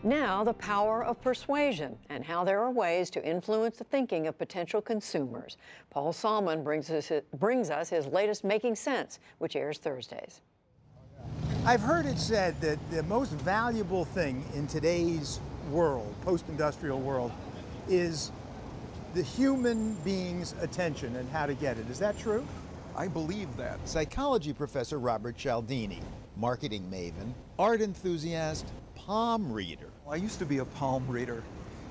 Now, the power of persuasion and how there are ways to influence the thinking of potential consumers. Paul Salmon brings us his latest Making Sense, which airs Thursdays. I've heard it said that the most valuable thing in today's world, post-industrial world, is the human being's attention and how to get it. Is that true? I believe that. Psychology professor Robert Cialdini, marketing maven, art enthusiast, palm reader. I used to be a palm reader,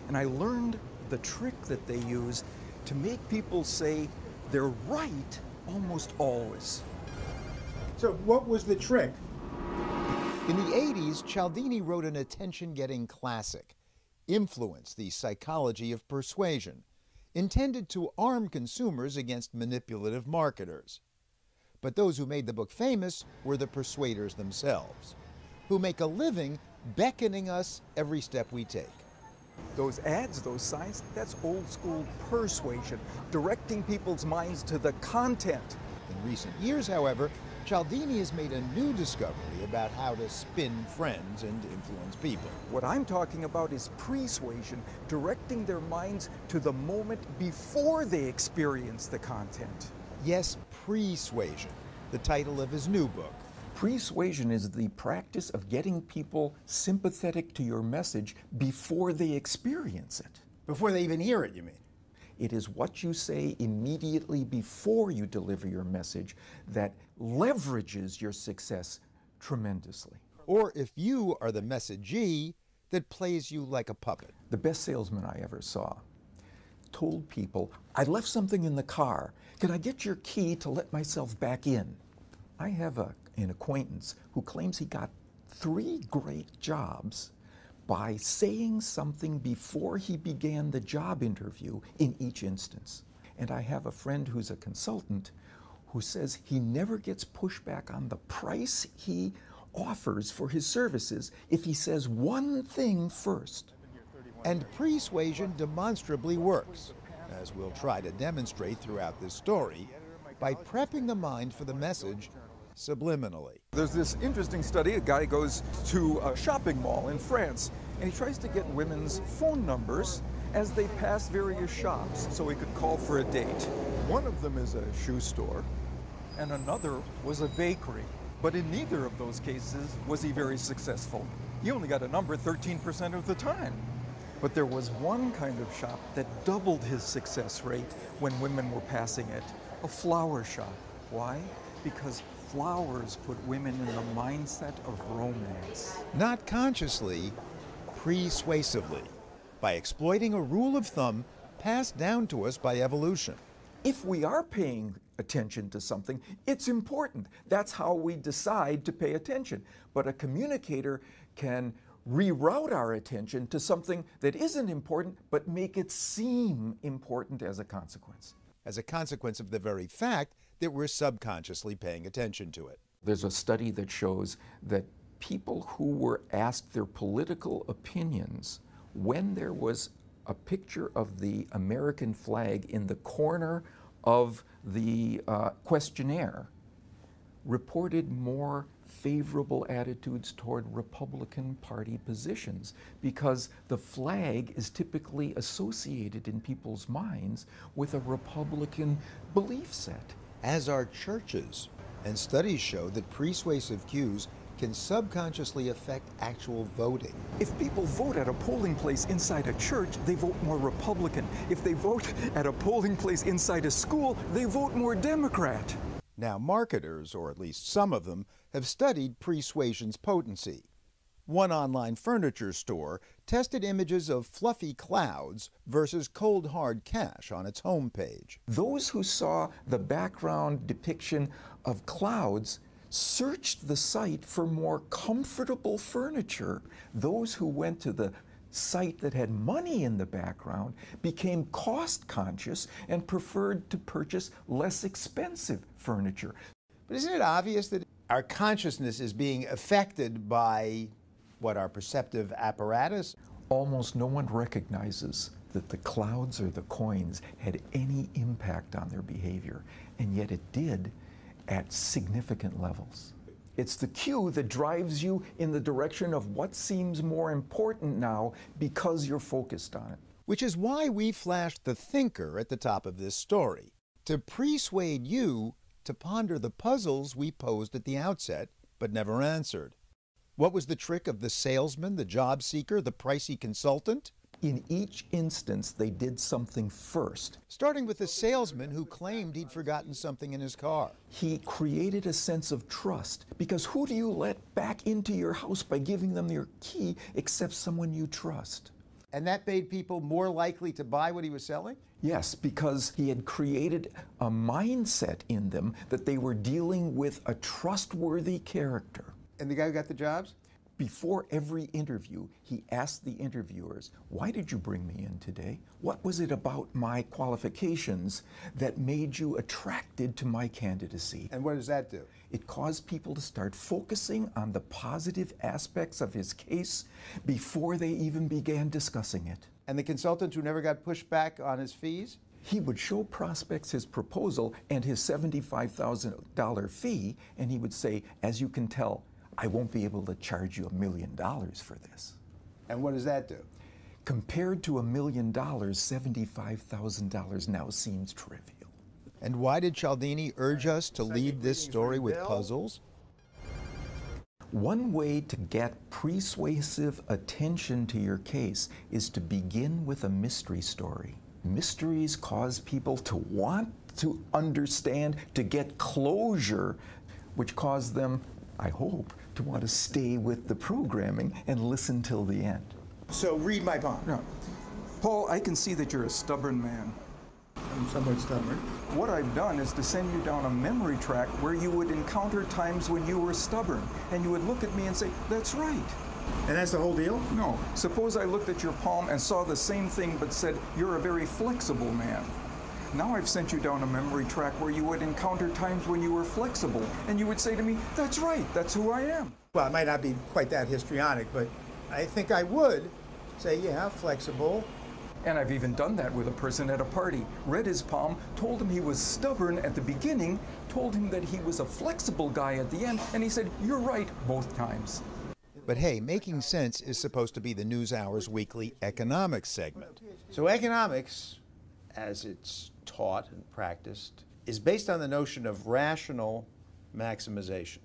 and I learned the trick that they use to make people say they're right almost always. So what was the trick? In the 80s, Cialdini wrote an attention-getting classic, Influence, the Psychology of Persuasion, intended to arm consumers against manipulative marketers. But those who made the book famous were the persuaders themselves, who make a living beckoning us every step we take. Those ads, those signs, that's old school persuasion, directing people's minds to the content. In recent years, however, Cialdini has made a new discovery about how to spin friends and influence people. What I'm talking about is persuasion, directing their minds to the moment before they experience the content. Yes, persuasion, the title of his new book. Persuasion is the practice of getting people sympathetic to your message before they experience it. Before they even hear it, you mean? It is what you say immediately before you deliver your message that leverages your success tremendously. Or if you are the messagee, that plays you like a puppet. The best salesman I ever saw told people, I left something in the car. Can I get your key to let myself back in? I have an acquaintance who claims he got 3 great jobs by saying something before he began the job interview in each instance. And I have a friend who's a consultant who says he never gets pushback on the price he offers for his services if he says one thing first. And persuasion demonstrably works, as we'll try to demonstrate throughout this story, by prepping the mind for the message subliminally. There's this interesting study. A guy goes to a shopping mall in France, and he tries to get women's phone numbers as they pass various shops so he could call for a date. One of them is a shoe store, and another was a bakery. But in neither of those cases was he very successful. He only got a number 13% of the time. But there was one kind of shop that doubled his success rate when women were passing it, a flower shop. Why? Because flowers put women in the mindset of romance. Not consciously, persuasively, by exploiting a rule of thumb passed down to us by evolution. If we are paying attention to something, it's important. That's how we decide to pay attention. But a communicator can reroute our attention to something that isn't important, but make it seem important as a consequence. As a consequence of the very fact that we're subconsciously paying attention to it. There's a study that shows that people who were asked their political opinions when there was a picture of the American flag in the corner of the questionnaire reported more favorable attitudes toward Republican Party positions because the flag is typically associated in people's minds with a Republican belief set. As are churches, and studies show that persuasive cues can subconsciously affect actual voting. If people vote at a polling place inside a church, they vote more Republican. If they vote at a polling place inside a school, they vote more Democrat. Now, marketers, or at least some of them, have studied persuasion's potency. One online furniture store tested images of fluffy clouds versus cold hard cash on its homepage. Those who saw the background depiction of clouds searched the site for more comfortable furniture. Those who went to the site that had money in the background became cost conscious and preferred to purchase less expensive furniture. But isn't it obvious that our consciousness is being affected by what, our perceptive apparatus? Almost no one recognizes that the clouds or the coins had any impact on their behavior, and yet it did at significant levels. It's the cue that drives you in the direction of what seems more important now because you're focused on it. Which is why we flashed the thinker at the top of this story, to persuade you to ponder the puzzles we posed at the outset, but never answered. What was the trick of the salesman, the job seeker, the pricey consultant? In each instance, they did something first. Starting with the salesman who claimed he'd forgotten something in his car. He created a sense of trust, because who do you let back into your house by giving them your key except someone you trust? And that made people more likely to buy what he was selling? Yes, because he had created a mindset in them that they were dealing with a trustworthy character. And the guy who got the jobs? Before every interview, he asked the interviewers, "Why did you bring me in today? What was it about my qualifications that made you attracted to my candidacy?" And what does that do? It caused people to start focusing on the positive aspects of his case before they even began discussing it. And the consultant who never got pushed back on his fees? He would show prospects his proposal and his $75,000 fee, and he would say, "As you can tell, I won't be able to charge you $1 million for this." And what does that do? Compared to $1 million, $75,000 now seems trivial. And why did Cialdini urge us to lead this story with puzzles? One way to get persuasive attention to your case is to begin with a mystery story. Mysteries cause people to want to understand, to get closure, which cause them, I hope, to want to stay with the programming and listen till the end. So read my palm. No. Paul, I can see that you're a stubborn man. I'm somewhat stubborn. What I've done is to send you down a memory track where you would encounter times when you were stubborn, and you would look at me and say, "That's right." And that's the whole deal? No. Suppose I looked at your palm and saw the same thing but said, "You're a very flexible man." Now I've sent you down a memory track where you would encounter times when you were flexible, and you would say to me, "That's right, that's who I am." Well, it might not be quite that histrionic, but I think I would say, yeah, flexible. And I've even done that with a person at a party. Read his palm, told him he was stubborn at the beginning, told him that he was a flexible guy at the end, and he said, "You're right," both times. But hey, Making Sense is supposed to be the NewsHour's weekly economics segment. So economics, as it's taught and practiced, is based on the notion of rational maximization.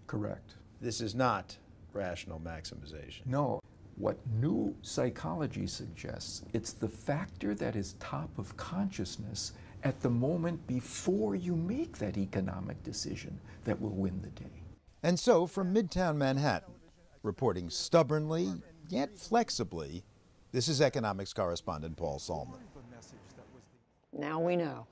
Correct. This is not rational maximization. No. What new psychology suggests, it's the factor that is top of consciousness at the moment before you make that economic decision that will win the day. And so, from Midtown Manhattan, reporting stubbornly yet flexibly, this is economics correspondent Paul Salman. Now we know.